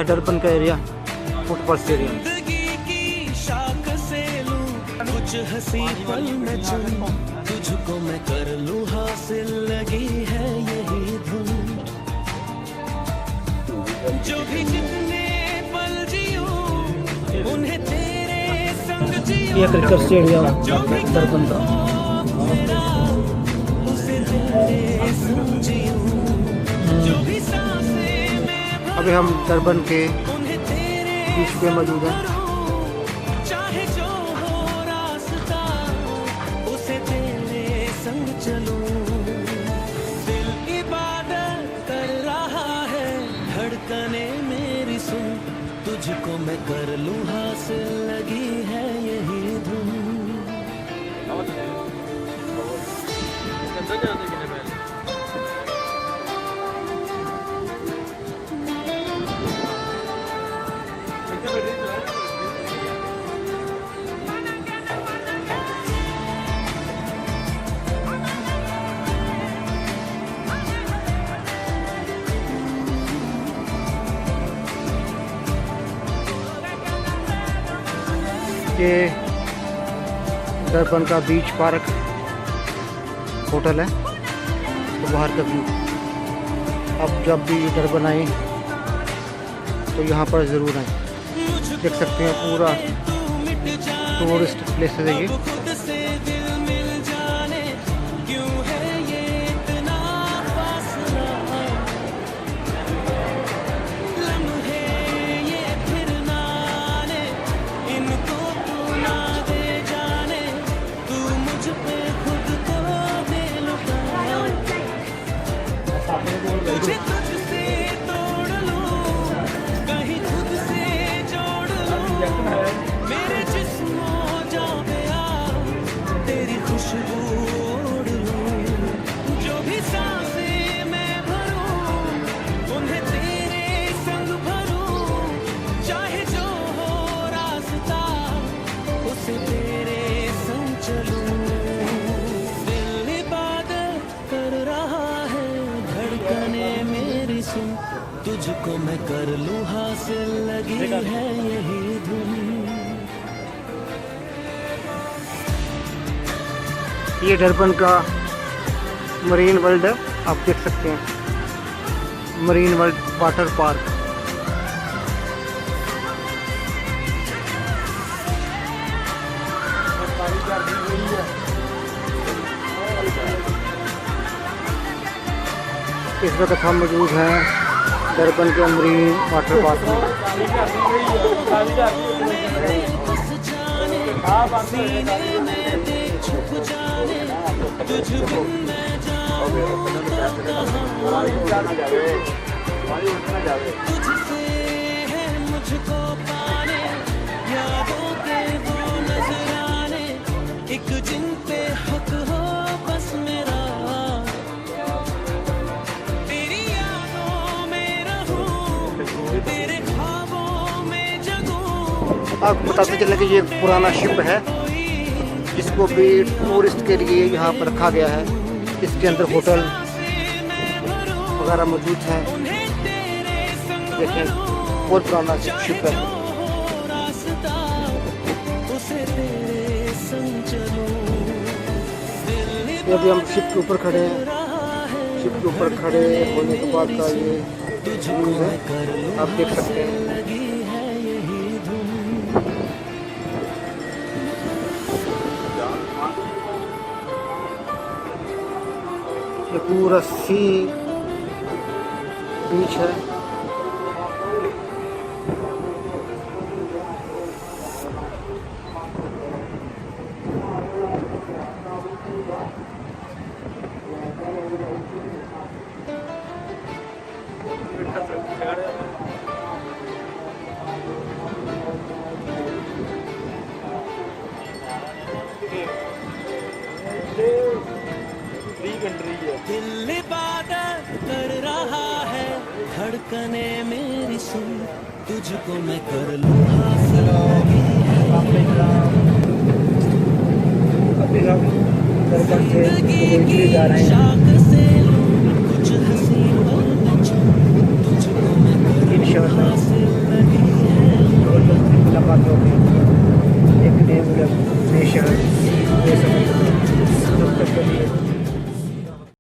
है डरबन का area, football stadium. कुछ हंसी पल में चुन तुझको मैं कर लूं हासिल, लगी है यही धुन। जो भी जितने पल जियो उन्हें तेरे संग जियो। ये क्रिकेट स्टेडियम डरबन का। उसे तेरे संग जियो। जो भी सांसें मैं अभी हम डरबन के उन्हें तेरे बीच पे मौजूद हैं। चाहे जो हो रास्ता उसे तेरे संग चलूं। दिल इबादत कर रहा है, धड़कने मेरी सुन तुझको मैं कर लूं हासिल, लगी है यही धुन। ये डरबन का बीच पार्क होटल है, तो बाहर का व्यू। आप जब भी डरबन आए तो यहाँ पर ज़रूर आए। देख सकते हैं पूरा टूरिस्ट प्लेस है ये। तुझे तुझसे तोड़ लूं, कहीं खुद से जोड़ लूं, मेरे जिस्मों जाओ गया तेरी खुशबू ओढ़ लूं। जो भी सांसें मैं भरूं उन्हें तेरे संग भरूं। चाहे जो हो रास्ता उसे तेरे संग चलूं। दिल इबादत कर रहा है, धड़कने मेरी सुन तुझको मैं कर लूं हासिल, लगी है यही धुन। ये डरबन का मरीन वर्ल्ड है, आप देख सकते हैं। Marine world water park. इस वक्त हम मौजूद हैं डरबन के मरीन वाटर पार्क में। सीने में देख छुप जाने, तुझ बिन मैं जाऊं तुझसे है मुझको पाने, यादों के वो नजराने, एक जिन पे हक हो बस मेरा। तेरी यादों में रहूं, तेरे ख्वाबों में जगूं। आपको बताते चले कि ये पुराना शिप है जिसको भी टूरिस्ट के लिए यहाँ पर रखा गया है। इसके अंदर होटल वगैरह मौजूद हैं। देखें बहुत पुराना शिप है। ये अभी हम शिप के ऊपर खड़े हैं। शिप के ऊपर खड़े होने के बाद का ये व्यू है, आप देख सकते हैं। ये पूरा सी बीच है। दिल इबादत कर रहा है, धड़कने मेरी सुन तुझको मैं कर लूं हासिल। अभी हम डरबन से जिंदगी जा रहे हैं। शाख से लूं कुछ हंसी पल में छूं, तुझको मैं कर लूं हासिल। बातें होती हैं।